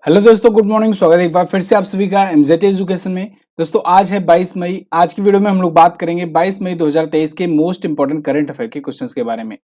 Hello दोस्तों, good morning. स्वागत है एक बार फिर से आप सभी का एमजेड एजुकेशन में। दोस्तों आज है 22 मई। आज की वीडियो में हम लोग बात करेंगे 22 मई 2023 के मोस्ट इंपॉर्टेंट करंट अफेयर के क्वेश्चंस के बारे में।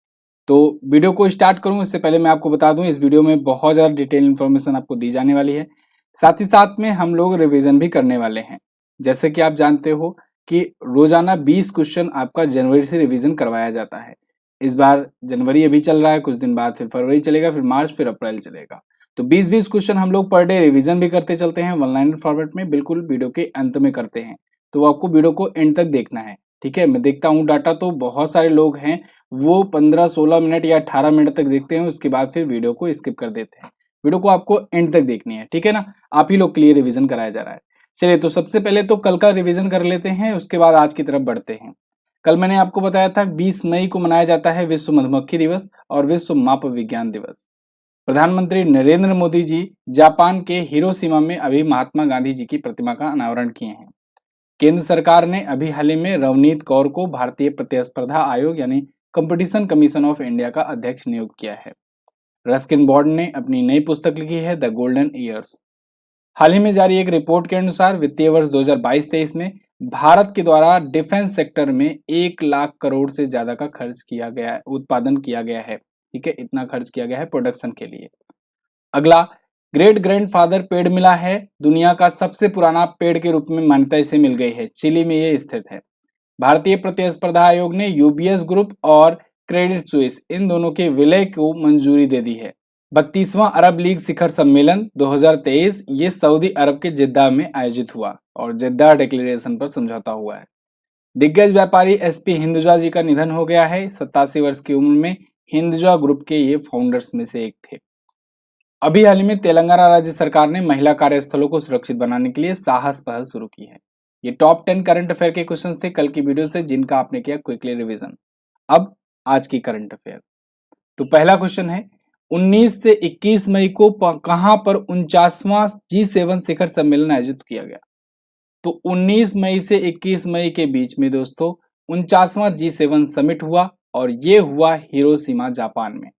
तो वीडियो को स्टार्ट करूं इससे पहले मैं आपको बता दूं, इस वीडियो में बहुत ज़्यादा डिटेल इन्फॉर्मेशन आपको दी जाने वाली है। साथ ही साथ में हम लोग रिविजन भी करने वाले हैं। जैसे कि आप जानते हो कि रोजाना 20 क्वेश्चन आपका जनवरी से रिविजन करवाया जाता है। इस बार जनवरी अभी चल रहा है, कुछ दिन बाद फिर फरवरी चलेगा, फिर मार्च, फिर अप्रैल चलेगा। तो 20-20 क्वेश्चन हम लोग पर डे रिवीजन भी करते चलते हैं वन लाइनर फॉर्मेट में, बिल्कुल वीडियो के अंत में करते हैं। तो आपको वीडियो को एंड तक देखना है, ठीक है। मैं देखता हूँ डाटा, तो बहुत सारे लोग हैं वो 15-16 मिनट या 18 मिनट तक देखते हैं, उसके बाद फिर वीडियो को स्किप कर देते हैं। वीडियो को आपको एंड तक देखनी है, ठीक है ना। आप ही लोग के लिए रिविजन कराया जा रहा है। चलिए, तो सबसे पहले तो कल का रिविजन कर लेते हैं, उसके बाद आज की तरफ बढ़ते हैं। कल मैंने आपको बताया था 20 मई को मनाया जाता है विश्व मधुमक्खी दिवस और विश्व माप विज्ञान दिवस। प्रधानमंत्री नरेंद्र मोदी जी जापान के हिरोशिमा में अभी महात्मा गांधी जी की प्रतिमा का अनावरण किए हैं। केंद्र सरकार ने अभी हाल ही में रवनीत कौर को भारतीय प्रतिस्पर्धा आयोग यानी कंपटीशन कमीशन ऑफ इंडिया का अध्यक्ष नियुक्त किया है। रस्किन बॉन्ड ने अपनी नई पुस्तक लिखी है द गोल्डन ईयर्स। हाल ही में जारी एक रिपोर्ट के अनुसार वित्तीय वर्ष 2022-23 में भारत के द्वारा डिफेंस सेक्टर में 1 लाख करोड़ से ज्यादा का खर्च किया गया है, उत्पादन किया गया है। ठीक है, इतना खर्च किया गया है प्रोडक्शन के लिए। अगला, ग्रेट ग्रैंडफादर पेड़ मिला है। दुनिया का सबसे पुराना पेड़ के रूप में मान्यता इसे मिल गई है। चिली में ये स्थित है। भारतीय प्रतिस्पर्धा आयोग ने यूबीएस ग्रुप और क्रेडिट स्विस इन दोनों के विलय को मंजूरी दे दी है। 32वां अरब लीग शिखर सम्मेलन 2023 ये सऊदी अरब के जिद्दा में आयोजित हुआ और जिद्दा डिक्लेरेशन पर समझौता हुआ है। दिग्गज व्यापारी एसपी हिंदुजा जी का निधन हो गया है। 87 वर्ष की उम्र में हिंदुजा ग्रुप के ये फाउंडर्स में से एक थे। अभी हाल ही में तेलंगाना राज्य सरकार ने महिला कार्यस्थलों को सुरक्षित बनाने के लिए साहस पहल शुरू की है। ये टॉप 10 करंट अफेयर के क्वेश्चंस थे कल की वीडियो से, जिनका आपने किया क्विकली रिवीजन। अब आज की करंट अफेयर। तो पहला क्वेश्चन है, 19 से 21 मई को कहां पर 49वां G7 शिखर सम्मेलन आयोजित किया गया? तो 19 मई से 21 मई के बीच में दोस्तों 49वां G7 समिट हुआ और ये हुआ हिरोशिमा जापान में।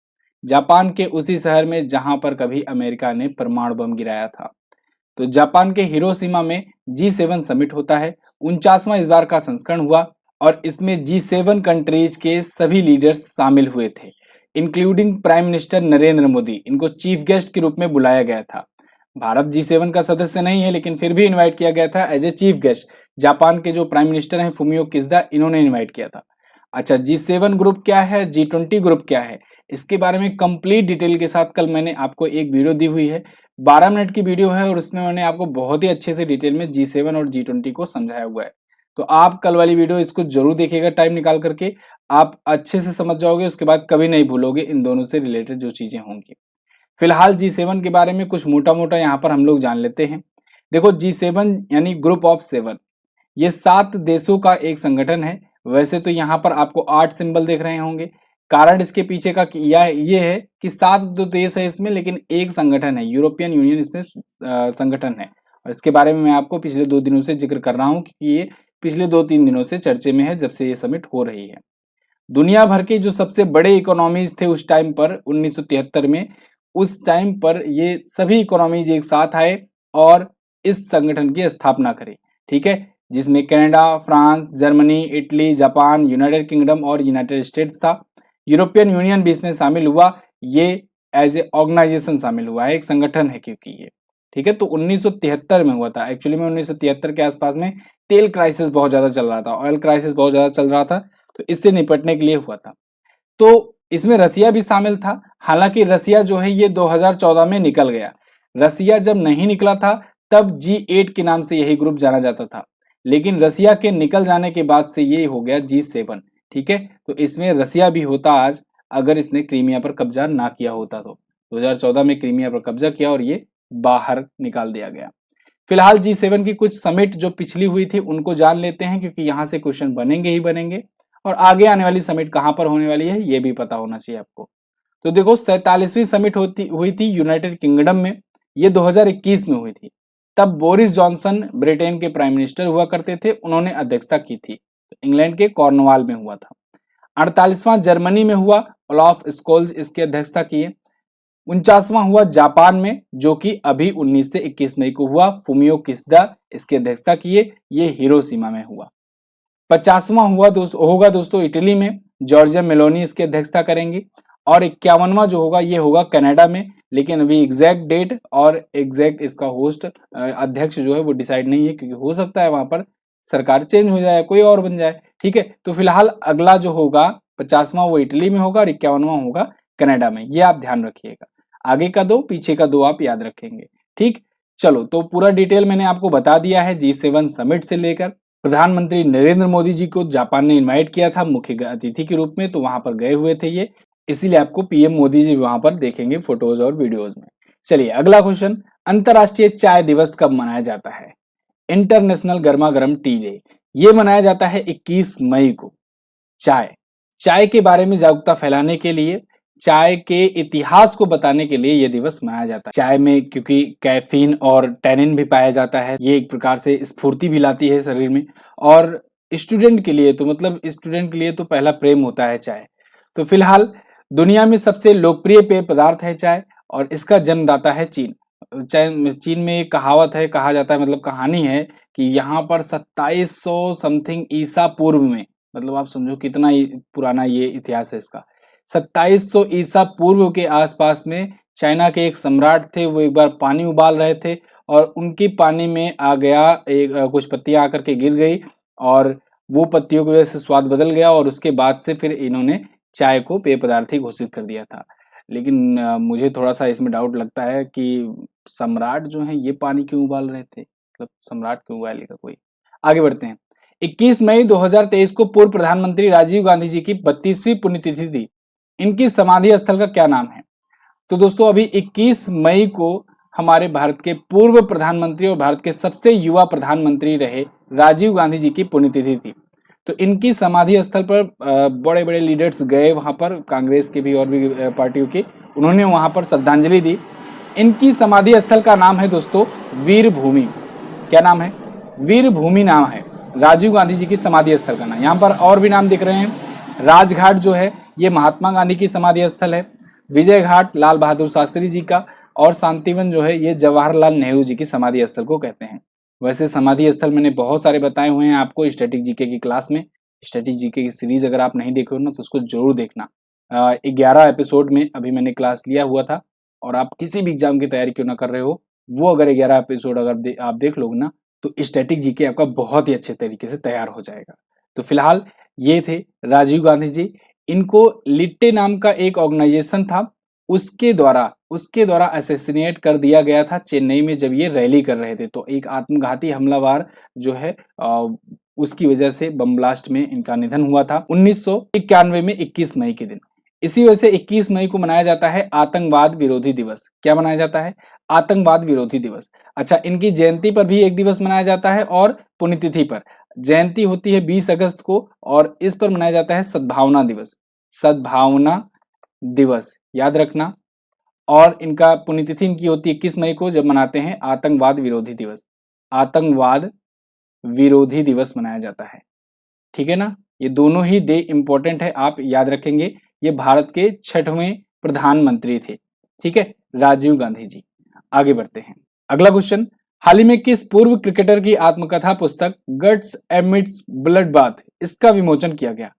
जापान के उसी शहर में जहां पर कभी अमेरिका ने परमाणु बम गिराया था। तो जापान के हिरोशिमा में G7 समिट होता है। 49वां इस बार का संस्करण हुआ और इसमें G7 कंट्रीज के सभी लीडर्स शामिल हुए थे, including prime minister Narendra Modi. इनको चीफ गेस्ट के रूप में बुलाया गया था। भारत G7 का सदस्य नहीं है, लेकिन फिर भी इनवाइट किया गया था as a chief guest. Japan के जो प्राइम मिनिस्टर हैं फुमियो किशिदा, इन्होंने इनवाइट किया था। अच्छा, G7 ग्रुप क्या है, G20 ग्रुप क्या है, इसके बारे में कंप्लीट डिटेल के साथ कल मैंने आपको एक वीडियो दी हुई है। 12 मिनट की वीडियो है और उसमें मैंने आपको बहुत ही अच्छे से डिटेल में G7 और G20 को समझाया हुआ है। तो आप कल वाली वीडियो इसको जरूर देखिएगा टाइम निकाल करके, आप अच्छे से समझ जाओगे, उसके बाद कभी नहीं भूलोगे इन दोनों से रिलेटेड जो चीजें होंगी। फिलहाल G7 के बारे में कुछ मोटा मोटा यहाँ पर हम लोग जान लेते हैं। देखो, G7 यानी ग्रुप ऑफ 7, ये 7 देशों का एक संगठन है। वैसे तो यहाँ पर आपको 8 सिंबल देख रहे होंगे। कारण इसके पीछे का ये है कि 7 तो देश है इसमें, लेकिन एक संगठन है, यूरोपियन यूनियन इसमें संगठन है। और इसके बारे में मैं आपको पिछले 2 दिनों से जिक्र कर रहा हूँ कि ये पिछले 2-3 दिनों से चर्चे में है, जब से ये समिट हो रही है। दुनिया भर के जो सबसे बड़े इकोनॉमीज थे उस टाइम पर 1973 में, उस टाइम पर ये सभी इकोनॉमीज एक साथ आए और इस संगठन की स्थापना करी। ठीक है, जिसमें Canada, France, Germany, Italy, Japan, United kingdom और यूनाइटेड स्टेट्स था। यूरोपियन यूनियन भी इसमें शामिल हुआ। ये एज ए ऑर्गेनाइजेशन शामिल हुआ है, एक संगठन है क्योंकि ये। ठीक है, तो 1973 में हुआ था। एक्चुअली में 1973 के आसपास में तेल क्राइसिस बहुत ज्यादा चल रहा था, ऑयल क्राइसिस बहुत ज्यादा चल रहा था, तो इससे निपटने के लिए हुआ था। तो इसमें रसिया भी शामिल था। हालांकि रसिया जो है ये 2014 में निकल गया। रसिया जब नहीं निकला था तब G8 के नाम से यही ग्रुप जाना जाता था, लेकिन रसिया के निकल जाने के बाद से ये हो गया G7। ठीक है, तो इसमें रसिया भी होता आज, अगर इसने क्रीमिया पर कब्जा ना किया होता तो। 2014 में क्रीमिया पर कब्जा किया और ये बाहर निकाल दिया गया। फिलहाल G7 की कुछ समिट जो पिछली हुई थी उनको जान लेते हैं, क्योंकि यहां से क्वेश्चन बनेंगे ही बनेंगे और आगे आने वाली समिट कहां पर होने वाली है ये भी पता होना चाहिए आपको। तो देखो, 47वीं समिट हुई थी यूनाइटेड किंगडम में। ये 2021 में हुई थी। तब बोरिस जॉनसन ब्रिटेन के प्राइम मिनिस्टर हुआ करते थे, उन्होंने अध्यक्षता की थी। तो इंग्लैंड के कॉर्नवाल में हुआ था। 48वां जर्मनी में हुआ, ओलाफ स्कोल्ज इसकी अध्यक्षता किए। 49वां हुआ जापान में, जो कि अभी 19 से 21 मई को हुआ। फुमियो किशिदा इसकी अध्यक्षता किए, ये हिरोशिमा में हुआ। 50वां होगा दोस्तों इटली में, जॉर्जिया मेलोनी इसकी अध्यक्षता करेंगी। और 51वां जो होगा ये होगा कनाडा में, लेकिन अभी एग्जैक्ट डेट और एग्जैक्ट इसका होस्ट अध्यक्ष जो है वो डिसाइड नहीं है, क्योंकि हो सकता है वहां पर सरकार चेंज हो जाए, कोई और बन जाए। ठीक है, तो फिलहाल अगला जो होगा 50वां वो इटली में होगा और 51वां होगा कनाडा में, ये आप ध्यान रखिएगा। आगे का दो पीछे का दो आप याद रखेंगे। ठीक, चलो तो पूरा डिटेल मैंने आपको बता दिया है। G7 समिट से लेकर प्रधानमंत्री नरेंद्र मोदी जी को जापान ने इनवाइट किया था मुख्य अतिथि के रूप में, तो वहां पर गए हुए थे ये, इसीलिए आपको पीएम मोदी जी वहां पर देखेंगे फोटोज और वीडियोज में। चलिए अगला क्वेश्चन, अंतरराष्ट्रीय चाय दिवस कब मनाया जाता है? इंटरनेशनल गर्मा गर्म टी डे, ये मनाया जाता है 21 मई को। चाय के बारे में जागरूकता फैलाने के लिए, चाय के इतिहास को बताने के लिए यह दिवस मनाया जाता है। चाय में क्योंकि कैफीन और टैनिन भी पाया जाता है, ये एक प्रकार से स्फूर्ति भी लाती है शरीर में। और स्टूडेंट के लिए तो पहला प्रेम होता है चाय। तो फिलहाल दुनिया में सबसे लोकप्रिय पेय पदार्थ है चाय, और इसका जन्मदाता है चीन। चीन में एक कहावत है, कहा जाता है, मतलब कहानी है कि यहाँ पर 2700 समथिंग ईसा पूर्व में, मतलब आप समझो कितना पुराना ये इतिहास है इसका। 2700 ईसा पूर्व के आसपास में चाइना के एक सम्राट थे, वो एक बार पानी उबाल रहे थे और उनकी पानी में आ गया कुछ पत्तियां आकर के गिर गई, और वो पत्तियों की वजह से स्वाद बदल गया, और उसके बाद से फिर इन्होंने चाय को पेय पदार्थ ही घोषित कर दिया था। लेकिन मुझे थोड़ा सा इसमें डाउट लगता है कि सम्राट जो है ये पानी क्यों उबाल रहे थे, मतलब सम्राट क्यों उबालेगा कोई। आगे बढ़ते हैं। 21 मई 2023 को पूर्व प्रधानमंत्री राजीव गांधी जी की 32वीं पुण्यतिथि थी। इनकी समाधि स्थल का क्या नाम है? तो दोस्तों अभी 21 मई को हमारे भारत के पूर्व प्रधानमंत्री और भारत के सबसे युवा प्रधानमंत्री रहे राजीव गांधी जी की पुण्यतिथि थी। तो इनकी समाधि स्थल पर बड़े बड़े लीडर्स गए वहां पर, कांग्रेस के भी और भी पार्टियों के, उन्होंने वहां पर श्रद्धांजलि दी। इनकी समाधि स्थल का नाम है दोस्तों वीर भूमि। क्या नाम है? वीर भूमि नाम है राजीव गांधी जी की समाधि स्थल का नाम। यहाँ पर और भी नाम दिख रहे हैं। राजघाट जो है ये महात्मा गांधी की समाधि स्थल है, विजय घाट लाल बहादुर शास्त्री जी का, और शांतिवन जो है ये जवाहरलाल नेहरू जी की समाधि स्थल को कहते हैं। वैसे समाधि स्थल मैंने बहुत सारे बताए हुए हैं आपको स्टैटिक जीके की क्लास में। स्टैटिक जीके की सीरीज अगर आप नहीं देखे हो ना तो उसको जरूर देखना। 11 एपिसोड में अभी मैंने क्लास लिया हुआ था, और आप किसी भी एग्जाम की तैयारी क्यों ना कर रहे हो, वो अगर 11 एपिसोड अगर आप देख लोगे ना तो स्टैटिक जीके आपका बहुत ही अच्छे तरीके से तैयार हो जाएगा। तो फिलहाल ये थे राजीव गांधी जी। इनको लिट्टे नाम का एक ऑर्गेनाइजेशन था, उसके द्वारा असैसिनेट कर दिया गया था चेन्नई में जब ये रैली कर रहे थे। तो एक आत्मघाती हमलावर जो है उसकी वजह से बम ब्लास्ट में इनका निधन हुआ था 1991 में 21 मई के दिन। इसी वजह से 21 मई को मनाया जाता है आतंकवाद विरोधी दिवस। क्या मनाया जाता है? आतंकवाद विरोधी दिवस। अच्छा, इनकी जयंती पर भी एक दिवस मनाया जाता है, और पुण्यतिथि पर। जयंती होती है 20 अगस्त को, और इस पर मनाया जाता है सद्भावना दिवस। सद्भावना दिवस याद रखना। और इनका पुण्यतिथि इनकी होती है 21 मई को, जब मनाते हैं आतंकवाद विरोधी दिवस। आतंकवाद विरोधी दिवस मनाया जाता है। ठीक है ना, ये दोनों ही डे इंपॉर्टेंट है, आप याद रखेंगे। ये भारत के 6वें प्रधानमंत्री थे, ठीक है, राजीव गांधी जी। आगे बढ़ते हैं। अगला क्वेश्चन, हाल ही में किस पूर्व क्रिकेटर की आत्मकथा पुस्तक गट्स एमिड्स ब्लड बाथ इसका विमोचन किया गया?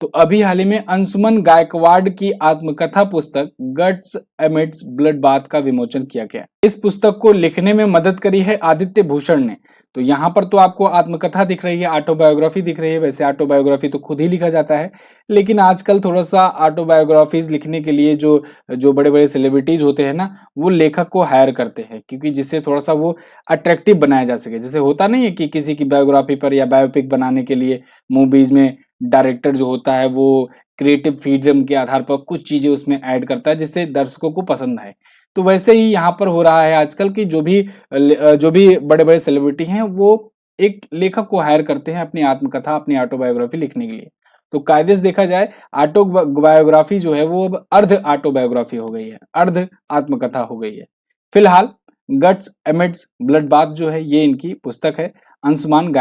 तो अभी हाल ही में अंशुमन गायकवाड़ की आत्मकथा पुस्तक गट्स एमिड्स ब्लड बाथ का विमोचन किया गया। इस पुस्तक को लिखने में मदद करी है आदित्य भूषण ने। तो यहाँ पर तो आपको आत्मकथा दिख रही है, ऑटोबायोग्राफी दिख रही है। वैसे ऑटोबायोग्राफी तो खुद ही लिखा जाता है, लेकिन आजकल थोड़ा सा ऑटोबायोग्राफीज लिखने के लिए जो बड़े बड़े सेलिब्रिटीज होते हैं ना, वो लेखक को हायर करते हैं, क्योंकि जिससे थोड़ा सा वो अट्रैक्टिव बनाया जा सके। जैसे होता नहीं है कि किसी की बायोग्राफी पर या बायोपिक बनाने के लिए मूवीज में डायरेक्टर जो होता है वो क्रिएटिव फ्रीडम के आधार पर कुछ चीजें उसमें ऐड करता है जिससे दर्शकों को पसंद आए। तो वैसे ही यहाँ पर हो रहा है आजकल की जो भी बड़े बड़े सेलिब्रिटी हैं वो एक लेखक को हायर करते हैं अपनी आत्मकथा, अपनी ऑटोबायोग्राफी लिखने के लिए। तो कायदे से देखा जाए ऑटोबायोग्राफी जो है वो अब अर्ध ऑटोबायोग्राफी हो गई है, अर्ध आत्मकथा हो गई है। फिलहाल गट्स एमिड्स ब्लड बाथ जो है ये इनकी पुस्तक है अंशुमान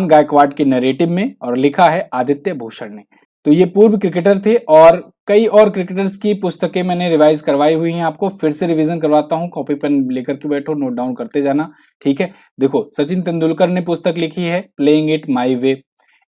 गायकवाड़ की नैरेटिव में, और लिखा है आदित्य भूषण ने। तो ये पूर्व क्रिकेटर थे और कई और क्रिकेटर्स की पुस्तकें मैंने रिवाइज करवाई हुई हैं, आपको फिर से रिवीजन करवाता हूँ, कॉपी पेन लेकर के बैठो, नोट डाउन करते जाना, ठीक है। देखो, सचिन तेंदुलकर ने पुस्तक लिखी है प्लेइंग इट माई वे।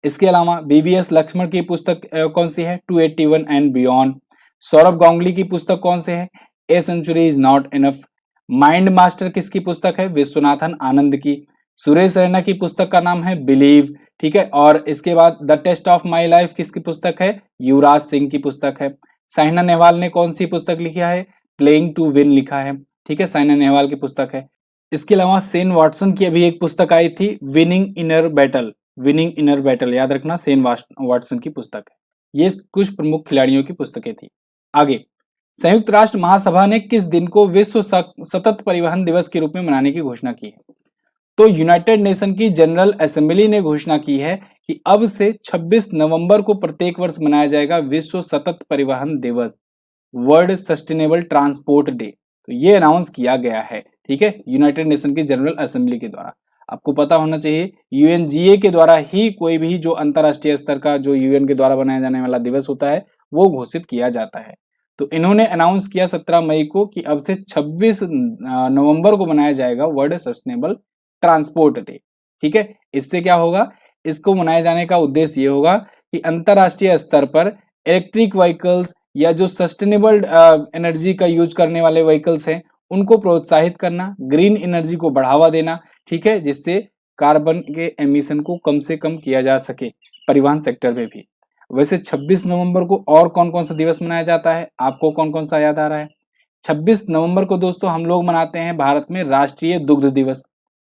इसके अलावा बीवीएस लक्ष्मण की पुस्तक कौन सी है, 281 एंड बियॉन्ड। सौरभ गांगुली की पुस्तक कौन से है, a century is not enough. Mind master किसकी पुस्तक है, विश्वनाथन आनंद की। सुरेश रैना की पुस्तक का नाम है बिलीव, ठीक है। और इसके बाद the test of my life किसकी पुस्तक है, युवराज सिंह की पुस्तक है। साइना नेहवाल ने कौन सी पुस्तक लिखा है, प्लेइंग टू विन लिखा है, ठीक है, साइना नेहवाल की पुस्तक है। इसके अलावा सेन वाटसन की अभी एक पुस्तक आई थी, winning inner battle, winning inner battle, याद रखना, सेन वाटसन की पुस्तक है। ये कुछ प्रमुख खिलाड़ियों की पुस्तकें थी। आगे, संयुक्त राष्ट्र महासभा ने किस दिन को विश्व सतत परिवहन दिवस के रूप में मनाने की घोषणा की है। तो यूनाइटेड नेशन की जनरल असेंबली ने घोषणा की है कि अब से 26 नवंबर को प्रत्येक वर्ष मनाया जाएगा विश्व सतत परिवहन दिवस, वर्ल्ड सस्टेनेबल ट्रांसपोर्ट डे। तो ये अनाउंस किया गया है, ठीक है, यूनाइटेड नेशन की जनरल असेंबली के द्वारा। आपको पता होना चाहिए यूएनजीए के द्वारा ही कोई भी जो अंतरराष्ट्रीय स्तर का जो यूएन के द्वारा बनाया जाने वाला दिवस होता है वो घोषित किया जाता है। तो इन्होंने अनाउंस किया 17 मई को कि अब से 26 नवंबर को मनाया जाएगा वर्ल्ड सस्टेनेबल ट्रांसपोर्ट डे, ठीक है। इससे क्या होगा, इसको मनाए जाने का उद्देश्य ये होगा कि अंतरराष्ट्रीय स्तर पर इलेक्ट्रिक व्हीकल्स या जो सस्टेनेबल एनर्जी का यूज करने वाले व्हीकल्स हैं उनको प्रोत्साहित करना, ग्रीन एनर्जी को बढ़ावा देना, ठीक है, जिससे कार्बन के एमिशन को कम से कम किया जा सके परिवहन सेक्टर में भी। वैसे 26 नवंबर को और कौन कौन सा दिवस मनाया जाता है, आपको कौन कौन सा याद आ रहा है। 26 नवंबर को दोस्तों हम लोग मनाते हैं भारत में राष्ट्रीय दुग्ध दिवस,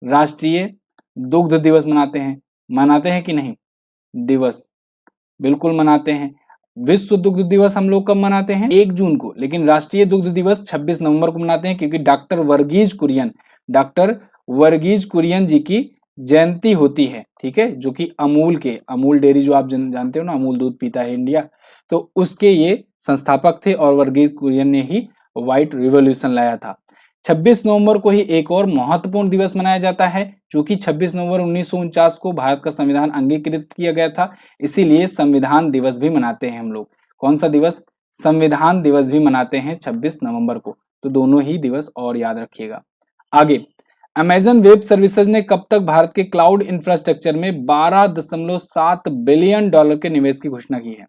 राष्ट्रीय दुग्ध दिवस मनाते हैं कि नहीं, दिवस बिल्कुल मनाते हैं। विश्व दुग्ध दिवस हम लोग कब मनाते हैं, 1 जून को, लेकिन राष्ट्रीय दुग्ध दिवस 26 नवंबर को मनाते हैं क्योंकि डॉक्टर वर्गीज कुरियन जी की जयंती होती है, ठीक है, जो कि अमूल डेयरी जो आप जानते हो ना, अमूल दूध पीता है इंडिया, तो उसके ये संस्थापक थे और वर्गीज कुरियन ने ही व्हाइट रिवॉल्यूशन लाया था। 26 नवंबर को ही एक और महत्वपूर्ण दिवस मनाया जाता है, जो कि 26 नवंबर 1949 को भारत का संविधान अंगीकृत किया गया था, इसीलिए संविधान दिवस भी मनाते हैं हम लोग। कौन सा दिवस, संविधान दिवस भी मनाते हैं 26 नवंबर को। तो दोनों ही दिवस और याद रखिएगा। आगे, अमेजन वेब सर्विसेज ने कब तक भारत के क्लाउड इंफ्रास्ट्रक्चर में $12.7 बिलियन के निवेश की घोषणा की है।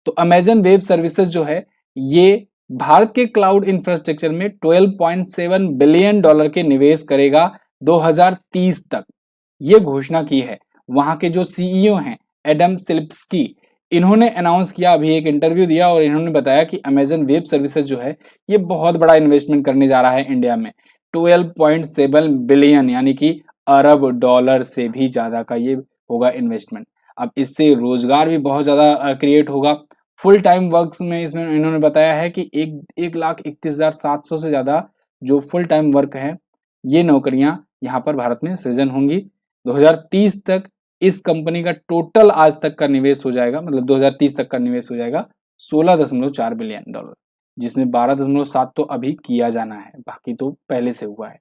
तो अमेजन वेब सर्विसेज जो है ये भारत के क्लाउड इंफ्रास्ट्रक्चर में $12.7 बिलियन के निवेश करेगा 2030 तक, ये घोषणा की है। वहां के जो सीईओ हैं एडम सिल्प्स्की, इन्होंने अनाउंस किया, अभी एक इंटरव्यू दिया और इन्होंने बताया कि अमेजन वेब सर्विसेज जो है ये बहुत बड़ा इन्वेस्टमेंट करने जा रहा है इंडिया में। 12.7 बिलियन यानी कि अरब डॉलर से भी ज्यादा का ये होगा इन्वेस्टमेंट। अब इससे रोजगार भी बहुत ज्यादा क्रिएट होगा। फुल टाइम वर्क्स में इसमें इन्होंने बताया है कि 1,31,700 से ज्यादा जो फुल टाइम वर्क है ये नौकरियां यहाँ पर भारत में सृजन होंगी। 2030 तक इस कंपनी का टोटल आज तक का निवेश हो जाएगा, मतलब 2030 तक का निवेश हो जाएगा $16.4 बिलियन, जिसमें 12.7 तो अभी किया जाना है, बाकी तो पहले से हुआ है।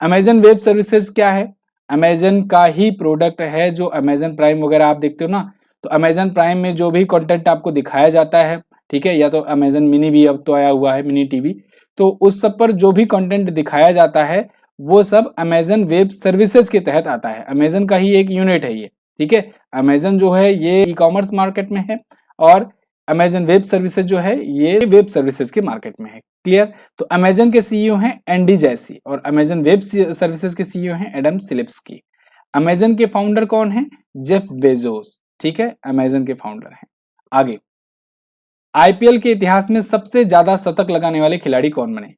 अमेजन वेब सर्विसेज क्या है, अमेजन का ही प्रोडक्ट है। जो अमेजन प्राइम वगैरह आप देखते हो ना, तो अमेजन प्राइम में जो भी कंटेंट आपको दिखाया जाता है, ठीक है, या तो अमेजन मिनी भी अब तो आया हुआ है, मिनी टीवी, तो उस सब पर जो भी कंटेंट दिखाया जाता है वो सब अमेजन वेब सर्विसेज के तहत आता है। अमेजन का ही एक यूनिट है ये, ठीक है। अमेजन जो है ये ई कॉमर्स मार्केट में है और अमेजन वेब सर्विसेज जो है ये वेब सर्विसेज के मार्केट में है। क्लियर। तो अमेजन के सीईओ हैं एंडी जैसी और अमेजन वेब सर्विसेज के सीईओ हैं एडम सिल्प्स्की। अमेजन के फाउंडर कौन है, जेफ बेजोस, ठीक है, अमेजन के फाउंडर हैं। आगे, आईपीएल के इतिहास में सबसे ज्यादा शतक लगाने वाले खिलाड़ी कौन बने।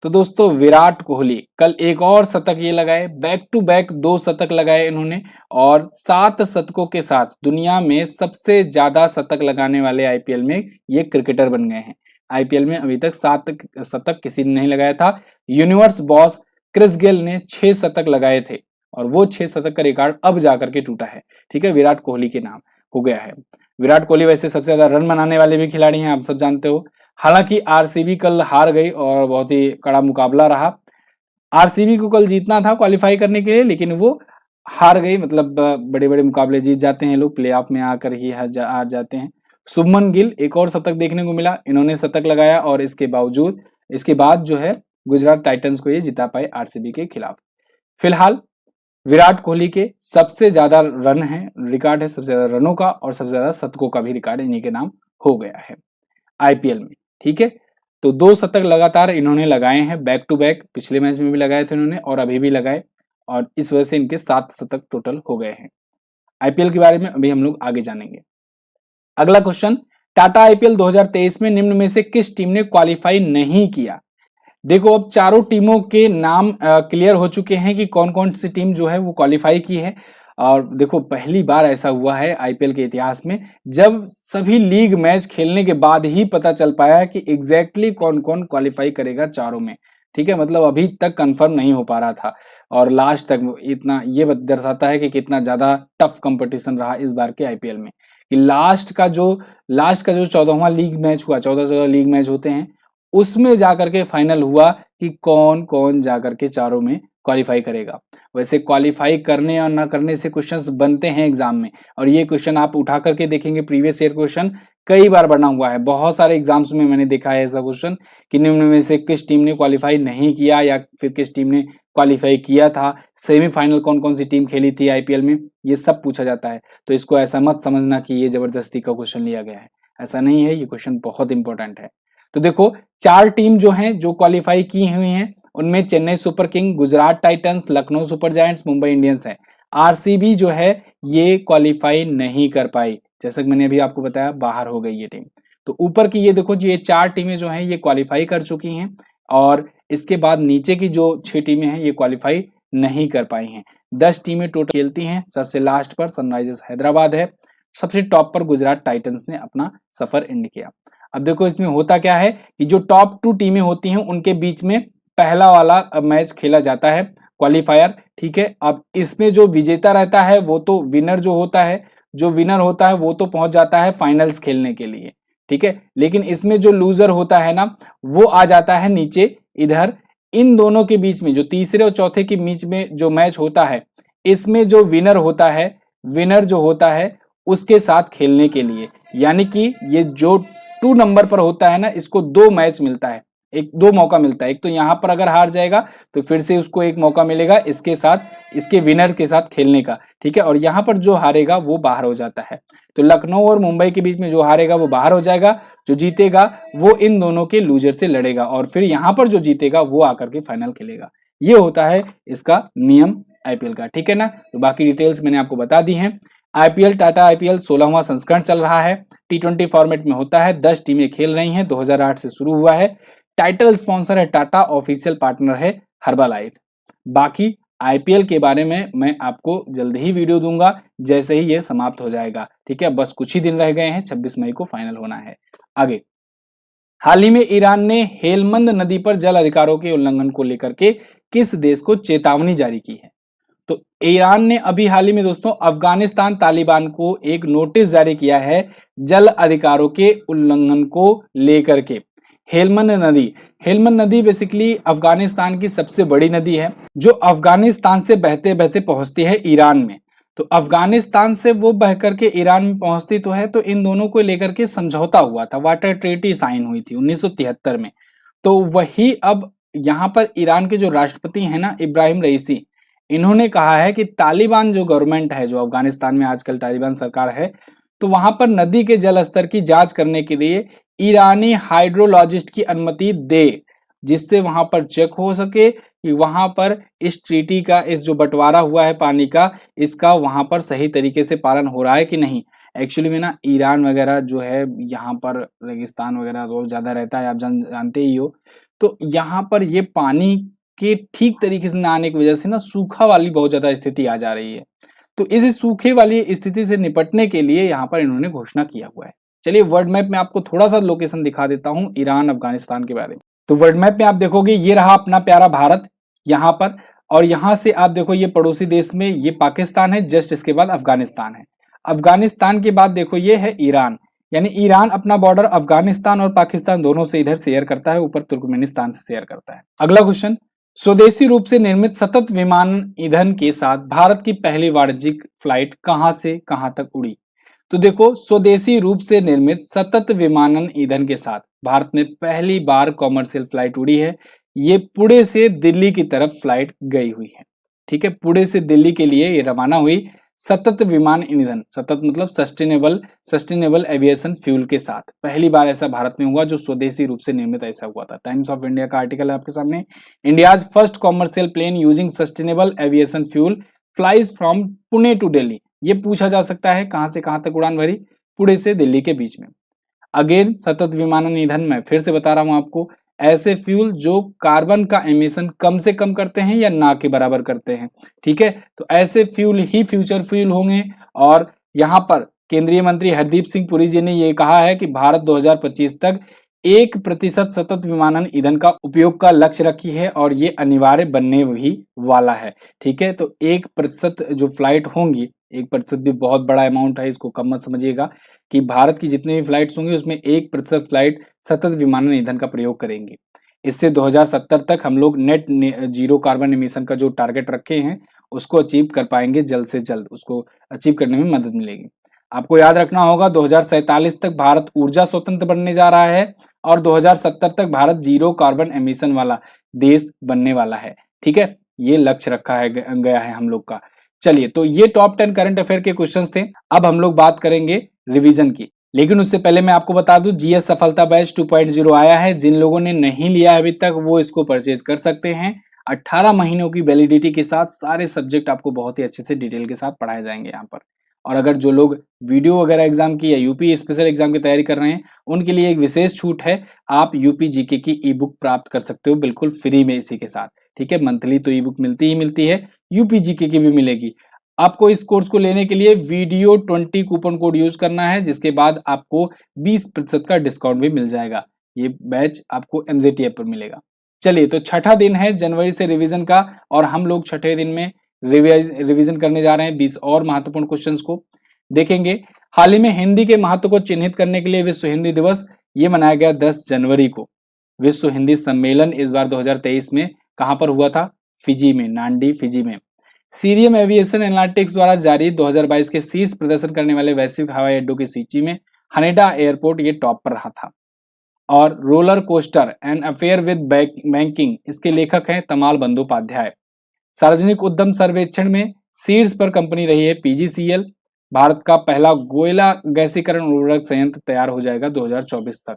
तो दोस्तों विराट कोहली, कल एक और शतक ये लगाए, बैक टू बैक 2 शतक लगाए इन्होंने और 7 शतकों के साथ दुनिया में सबसे ज्यादा शतक लगाने वाले आईपीएल में ये क्रिकेटर बन गए हैं। आईपीएल में अभी तक 7 शतक किसी ने नहीं लगाया था। यूनिवर्स बॉस क्रिस गेल ने 6 शतक लगाए थे और वो 6 शतक का रिकॉर्ड अब जाकर के टूटा है, ठीक है, विराट कोहली के नाम हो गया है। विराट कोहली वैसे सबसे ज्यादा रन बनाने वाले भी खिलाड़ी हैं, आप सब जानते हो। हालांकि आरसीबी कल हार गई और बहुत ही कड़ा मुकाबला रहा। आरसीबी को कल जीतना था क्वालिफाई करने के लिए, लेकिन वो हार गई, मतलब बड़े बड़े मुकाबले जीत जाते हैं लोग, प्लेऑफ में आकर ही हार जाते हैं। शुभमन गिल एक और शतक देखने को मिला, इन्होंने शतक लगाया और इसके बाद जो है गुजरात टाइटंस को ये जिता पाए आरसीबी के खिलाफ। फिलहाल विराट कोहली के सबसे ज्यादा रन है, रिकॉर्ड है सबसे ज्यादा रनों का और सबसे ज्यादा शतकों का भी रिकॉर्ड इन्हीं के नाम हो गया है आईपीएल में। ठीक है, तो 2 शतक लगातार इन्होंने लगाए हैं बैक टू बैक, पिछले मैच में भी लगाए थे इन्होंने और अभी भी लगाए, और इस वजह से इनके 7 शतक टोटल हो गए हैं। आईपीएल के बारे में अभी हम लोग आगे जानेंगे। अगला क्वेश्चन, टाटा आईपीएल 2023 में निम्न में से किस टीम ने क्वालिफाई नहीं किया? देखो अब चारों टीमों के नाम क्लियर हो चुके हैं कि कौन कौन सी टीम जो है वो क्वालिफाई की है। और देखो पहली बार ऐसा हुआ है आईपीएल के इतिहास में जब सभी लीग मैच खेलने के बाद ही पता चल पाया कि एग्जैक्टली कौन कौन क्वालिफाई करेगा चारों में। ठीक है, मतलब अभी तक कंफर्म नहीं हो पा रहा था और लास्ट तक इतना ये दर्शाता है कि कितना ज्यादा टफ कंपटीशन रहा इस बार के आईपीएल में, कि लास्ट का जो 14वां लीग मैच हुआ, 14 लीग मैच होते हैं, उसमें जाकर के फाइनल हुआ कि कौन कौन जाकर के चारों में क्वालिफाई करेगा। वैसे क्वालिफाई करने और ना करने से क्वेश्चंस बनते हैं एग्जाम में, और ये क्वेश्चन आप उठा करके देखेंगे प्रीवियस ईयर क्वेश्चन कई बार बना हुआ है, बहुत सारे एग्जाम्स में मैंने देखा है ऐसा क्वेश्चन कि निम्न में से किस टीम ने क्वालिफाई नहीं किया या फिर किस टीम ने क्वालिफाई किया था, सेमीफाइनल कौन कौन सी टीम खेली थी आईपीएल में, ये सब पूछा जाता है। तो इसको ऐसा मत समझना कि ये जबरदस्ती का क्वेश्चन लिया गया है, ऐसा नहीं है, ये क्वेश्चन बहुत इंपॉर्टेंट है। तो देखो 4 टीम जो हैं जो क्वालिफाई की हुई हैं उनमें Chennai super king, Gujarat Titans, Lucknow super giants, Mumbai Indians है। आरसीबी जो है ये क्वालिफाई नहीं कर पाई, जैसा कि मैंने अभी आपको बताया बाहर हो गई ये टीम। तो ऊपर की ये देखो जी, ये 4 टीमें जो हैं ये क्वालिफाई कर चुकी हैं और इसके बाद नीचे की जो 6 टीमें हैं ये क्वालिफाई नहीं कर पाई हैं। 10 टीमें टोटल खेलती हैं, सबसे लास्ट पर सनराइजर्स हैदराबाद है, सबसे टॉप पर गुजरात टाइटंस ने अपना सफर एंड किया। अब देखो इसमें होता क्या है कि जो टॉप 2 टीमें होती हैं उनके बीच में पहला वाला मैच खेला जाता है क्वालिफायर। ठीक है, अब इसमें जो विजेता रहता है वो तो विनर जो होता है वो तो पहुंच जाता है फाइनल्स खेलने के लिए। ठीक है, लेकिन इसमें जो लूजर होता है ना वो आ जाता है नीचे इधर। इन दोनों के बीच में जो तीसरे और चौथे के बीच में जो मैच होता है इसमें जो विनर जो होता है उसके साथ खेलने के लिए, यानी कि ये जो 2 नंबर पर होता है ना इसको 2 मैच मिलता है, 2 मौका मिलता है। एक तो यहाँ पर अगर हार जाएगा तो फिर से उसको एक मौका मिलेगा इसके विनर के साथ खेलने का। ठीक है, और यहाँ पर जो हारेगा वो बाहर हो जाता है। तो लखनऊ और मुंबई के बीच में जो हारेगा वो बाहर हो जाएगा, जो जीतेगा वो इन दोनों के लूजर से लड़ेगा और फिर यहाँ पर जो जीतेगा वो आकर के फाइनल खेलेगा। ये होता है इसका नियम आईपीएल का। ठीक है ना, तो बाकी डिटेल्स मैंने आपको बता दी हैं। आईपीएल टाटा आईपीएल 16वां संस्करण चल रहा है, T20 फॉर्मेट में होता है, 10 टीमें खेल रही हैं, 2008 से शुरू हुआ है। टाइटल स्पॉन्सर है टाटा, ऑफिशियल पार्टनर है हर्बलाइफ। बाकी आईपीएल के बारे में मैं आपको जल्द ही वीडियो दूंगा जैसे ही ये समाप्त हो जाएगा। ठीक है, बस कुछ ही दिन रह गए हैं, 26 मई को फाइनल होना है। आगे, हाल ही में ईरान ने हेलमंद नदी पर जल अधिकारों के उल्लंघन को लेकर के किस देश को चेतावनी जारी की है? तो ईरान ने अभी हाल ही में दोस्तों अफगानिस्तान तालिबान को एक नोटिस जारी किया है जल अधिकारों के उल्लंघन को लेकर के। हेलमंद नदी बेसिकली अफगानिस्तान की सबसे बड़ी नदी है जो अफगानिस्तान से बहते बहते पहुंचती है ईरान में। तो अफगानिस्तान से वो बह करके ईरान में पहुंचती तो है, तो इन दोनों को लेकर के समझौता हुआ था, वाटर ट्रीटी साइन हुई थी 1973 में। तो वही अब यहाँ पर ईरान के जो राष्ट्रपति हैं ना इब्राहिम रईसी, इन्होंने कहा है कि तालिबान जो गवर्नमेंट है, जो अफगानिस्तान में आजकल तालिबान सरकार है, तो वहां पर नदी के जल स्तर की जांच करने के लिए ईरानी हाइड्रोलॉजिस्ट की अनुमति दे, जिससे वहां पर चेक हो सके कि वहां पर इस ट्रीटी का, इस जो बंटवारा हुआ है पानी का, इसका वहां पर सही तरीके से पालन हो रहा है कि नहीं। एक्चुअली में ना ईरान वगैरह जो है यहाँ पर रेगिस्तान वगैरह बहुत ज्यादा रहता है, आप जानते ही हो। तो यहाँ पर ये पानी के ठीक तरीके से ना आने की वजह से ना सूखा वाली बहुत ज्यादा स्थिति आ जा रही है। तो इस सूखे वाली स्थिति से निपटने के लिए यहाँ पर इन्होंने घोषणा किया हुआ है। चलिए वर्ल्ड मैप में आपको थोड़ा सा लोकेशन दिखा देता हूँ ईरान अफगानिस्तान के बारे में। तो वर्ल्ड मैप में आप देखोगे ये रहा अपना प्यारा भारत यहाँ पर, और यहाँ से आप देखो ये पड़ोसी देश में ये पाकिस्तान है, जस्ट इसके बाद अफगानिस्तान है। अफगानिस्तान के बाद देखो ये है ईरान, यानी ईरान अपना बॉर्डर अफगानिस्तान और पाकिस्तान दोनों से इधर शेयर करता है, ऊपर तुर्कमेनिस्तान से शेयर करता है। अगला क्वेश्चन, स्वदेशी रूप से निर्मित सतत विमान ईंधन के साथ भारत की पहली वाणिज्यिक फ्लाइट कहां से कहां तक उड़ी? तो देखो, स्वदेशी रूप से निर्मित सतत विमानन ईंधन के साथ भारत में पहली बार कॉमर्शियल फ्लाइट उड़ी है। ये पुणे से दिल्ली की तरफ फ्लाइट गई हुई है। ठीक है, पुणे से दिल्ली के लिए ये रवाना हुई सतत विमान ईंधन, सतत मतलब सस्टेनेबल एविएशन फ्यूल के साथ। पहली बार ऐसा भारत में हुआ जो स्वदेशी रूप से निर्मित ऐसा हुआ था। टाइम्स ऑफ इंडिया का आर्टिकल है आपके सामने। India's first commercial plane using sustainable aviation fuel flies from Pune to Delhi. ये पूछा जा सकता है कहां से कहां तक उड़ान भरी, पुणे से दिल्ली के बीच में। अगेन सतत विमानन ईंधन, मैं फिर से बता रहा हूं आपको, ऐसे फ्यूल जो कार्बन का एमिशन कम से कम करते हैं या ना के बराबर करते हैं। ठीक है, तो ऐसे फ्यूल ही फ्यूचर फ्यूल होंगे। और यहां पर केंद्रीय मंत्री हरदीप सिंह पुरी जी ने यह कहा है कि भारत 2025 तक 1% सतत विमानन ईंधन का उपयोग का लक्ष्य रखी है और ये अनिवार्य बनने भी वाला है। ठीक है, तो 1% जो फ्लाइट होंगी, 1% भी बहुत बड़ा अमाउंट है, इसको कम मत समझिएगा, कि भारत की जितनी भी फ्लाइट्स होंगी उसमें 1% फ्लाइट सतत विमानन ईंधन का प्रयोग करेंगे। इससे 2070 तक हम लोग नेट जीरो कार्बन एमिशन का जो टारगेट रखे हैं उसको अचीव कर पाएंगे जल्द से जल्द, उसको अचीव करने में मदद मिलेगी। आपको याद रखना होगा 2047 तक भारत ऊर्जा स्वतंत्र बनने जा रहा है और 2070 तक भारत जीरो कार्बन एमिशन वाला देश बनने वाला है। ठीक है, ये लक्ष्य रखा है गया है हम लोग का। चलिए, तो ये टॉप 10 करंट अफेयर के क्वेश्चंस थे। अब हम लोग बात करेंगे रिवीजन की, लेकिन उससे पहले मैं आपको बता दूं जीएस सफलता बैच 2.0 आया है। जिन लोगों ने नहीं लिया अभी तक वो इसको परचेज कर सकते हैं। 18 महीनों की वैलिडिटी के साथ सारे सब्जेक्ट आपको बहुत ही अच्छे से डिटेल के साथ पढ़ाए जाएंगे यहाँ पर। और अगर जो लोग वीडियो वगैरह एग्जाम की या यूपी स्पेशल एग्जाम की तैयारी कर रहे हैं उनके लिए एक विशेष छूट है, आप यूपी जीके की ई बुक प्राप्त कर सकते हो बिल्कुल फ्री में इसी के साथ। ठीक है, मंथली तो ई बुक मिलती ही मिलती है, यूपी जीके की भी मिलेगी। आपको इस कोर्स को लेने के लिए वीडियो 20 कूपन कोड यूज करना है, जिसके बाद आपको 20% का डिस्काउंट भी मिल जाएगा। ये बैच आपको एमजेटी ऐप पर मिलेगा। चलिए, तो छठा दिन है जनवरी से रिवीजन का और हम लोग छठे दिन में रिवीजन करने जा रहे हैं 20 और महत्वपूर्ण क्वेश्चंस को देखेंगे। हाल ही में हिंदी के महत्व को चिन्हित करने के लिए विश्व हिंदी दिवस ये मनाया गया 10 जनवरी को। विश्व हिंदी सम्मेलन इस बार 2023 में कहां पर हुआ था? फिजी में, नांडी फिजी में। सीरियम एविएशन एनालिटिक्स द्वारा जारी 2022 के शीर्ष प्रदर्शन करने वाले वैश्विक हवाई अड्डों की सूची में हनेडा एयरपोर्ट ये टॉप पर रहा था। और roller coaster an affair with banking, इसके लेखक हैं तमाल बंदोपाध्याय। सार्वजनिक उद्यम सर्वेक्षण में शीर्ष पर कंपनी रही है पीजीसीएल। भारत का पहला कोयला गैसीकरण उर्वरक संयंत्र तैयार हो जाएगा 2024 तक।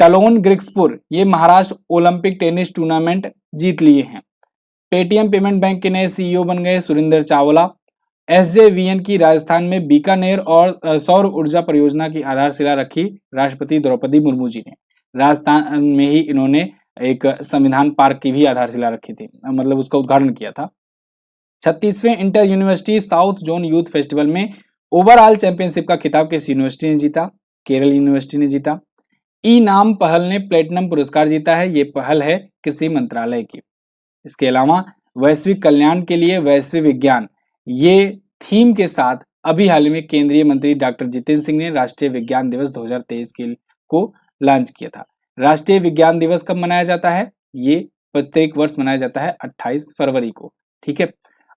टलोन ग्रिक्सपुर ये महाराष्ट्र ओलंपिक टेनिस टूर्नामेंट जीत लिए हैं। पेटीएम पेमेंट बैंक के नए सीईओ बन गए सुरेंद्र चावला। एसजेवीएन की राजस्थान में बीकानेर और सौर ऊर्जा परियोजना की आधारशिला रखी राष्ट्रपति द्रौपदी मुर्मू जी ने। राजस्थान में ही इन्होंने एक संविधान पार्क की भी आधारशिला रखी थी, मतलब उसका उद्घाटन किया था। 36वें inter university south zone youth festival में ओवरऑल चैंपियनशिप का खिताब किस यूनिवर्सिटी ने जीता? केरल यूनिवर्सिटी ने जीता। ई नाम पहल ने प्लेटिनम पुरस्कार जीता है, ये पहल है कृषि मंत्रालय की। इसके अलावा वैश्विक कल्याण के लिए वैश्विक विज्ञान, ये थीम के साथ अभी हाल में केंद्रीय मंत्री डॉक्टर जितेंद्र सिंह ने राष्ट्रीय विज्ञान दिवस 2023 को लॉन्च किया था। राष्ट्रीय विज्ञान दिवस कब मनाया जाता है? ये प्रत्येक वर्ष मनाया जाता है 28 फरवरी को। ठीक है,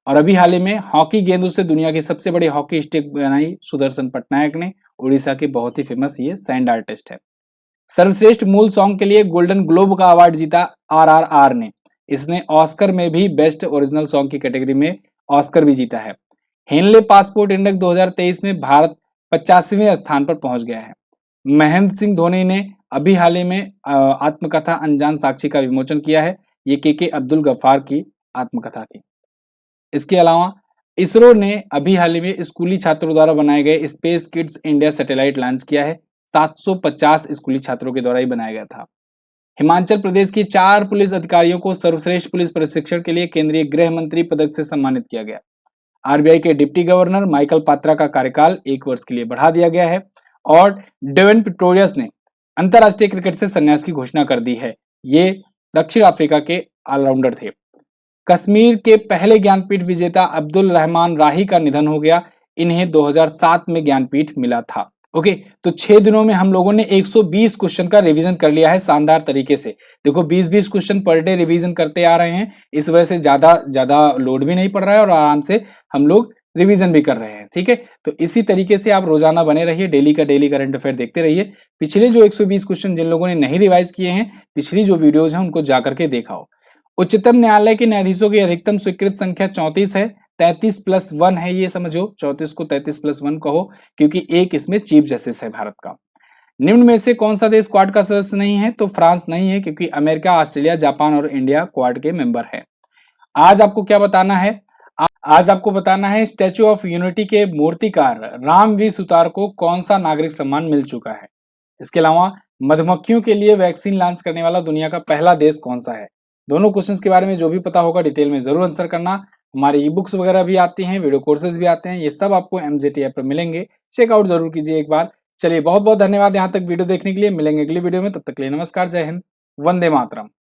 और अभी हाल ही में हॉकी गेंदों से दुनिया की सबसे बड़ी हॉकी स्टिक बनाई सुदर्शन पटनायक ने। उड़ीसा के बहुत ही फेमस ये सैंड आर्टिस्ट है। सर्वश्रेष्ठ मूल सॉन्ग के लिए गोल्डन ग्लोब का अवार्ड जीता आरआरआर ने। इसने ऑस्कर में भी बेस्ट ओरिजिनल सॉन्ग की कैटेगरी में ऑस्कर भी जीता है। हेनले पासपोर्ट इंडेक्स 2023 में भारत 85वें स्थान पर पहुंच गया है। महेंद्र सिंह धोनी ने अभी हाल ही में आत्मकथा अनजान साक्षी का विमोचन किया है। ये के अब्दुल गफ्फार की आत्मकथा थी। इसके अलावा इसरो ने अभी हाल ही में स्कूली छात्रों द्वारा बनाए गए space kids India satellite launch किया है। 750 स्कूली छात्रों के द्वारा ही बनाया गया था। हिमाचल प्रदेश की 4 पुलिस अधिकारियों को सर्वश्रेष्ठ पुलिस प्रशिक्षण के लिए केंद्रीय गृह मंत्री पदक से सम्मानित किया गया। आरबीआई के डिप्टी गवर्नर माइकल पात्रा का कार्यकाल 1 वर्ष के लिए बढ़ा दिया गया है। और डेवन पिटोरियस ने अंतरराष्ट्रीय क्रिकेट से संन्यास की घोषणा कर दी है। ये दक्षिण अफ्रीका के ऑलराउंडर थे। कश्मीर के पहले ज्ञानपीठ विजेता अब्दुल रहमान राही का निधन हो गया। इन्हें 2007 में ज्ञानपीठ मिला था। ओके, तो 6 दिनों में हम लोगों ने 120 क्वेश्चन का रिवीजन कर लिया है शानदार तरीके से। देखो 20-20 क्वेश्चन पर डे रिवीजन करते आ रहे हैं, इस वजह से ज्यादा लोड भी नहीं पड़ रहा है और आराम से हम लोग रिवीजन भी कर रहे हैं। ठीक है, तो इसी तरीके से आप रोजाना बने रहिए, डेली का डेली करंट अफेयर देखते रहिए। पिछले जो 120 क्वेश्चन जिन लोगों ने नहीं रिवाइज किए हैं, पिछली जो वीडियोज हैं उनको जाकर के देखा हो। उच्चतम न्यायालय के न्यायाधीशों की अधिकतम स्वीकृत संख्या 34 है, 33+1 है, ये समझो 34 को 33+1 कहो, क्योंकि एक इसमें चीफ जस्टिस है भारत का। निम्न में से कौन सा देश क्वाड का सदस्य नहीं है? तो फ्रांस नहीं है, क्योंकि अमेरिका, ऑस्ट्रेलिया, जापान और इंडिया क्वाड के मेंबर है। आज आपको क्या बताना है? आज आपको बताना है स्टैच्यू ऑफ यूनिटी के मूर्तिकार राम वी सुतार को कौन सा नागरिक सम्मान मिल चुका है। इसके अलावा मधुमक्खियों के लिए वैक्सीन लॉन्च करने वाला दुनिया का पहला देश कौन सा है। दोनों क्वेश्चंस के बारे में जो भी पता होगा डिटेल में जरूर आंसर करना। हमारे ई बुक्स वगैरह भी आती हैं, वीडियो कोर्सेज भी आते हैं, ये सब आपको एमजेटी ऐप पर मिलेंगे, चेकआउट जरूर कीजिए एक बार। चलिए, बहुत बहुत धन्यवाद यहाँ तक वीडियो देखने के लिए। मिलेंगे अगली वीडियो में, तब तक के लिए नमस्कार, जय हिंद, वंदे मातरम।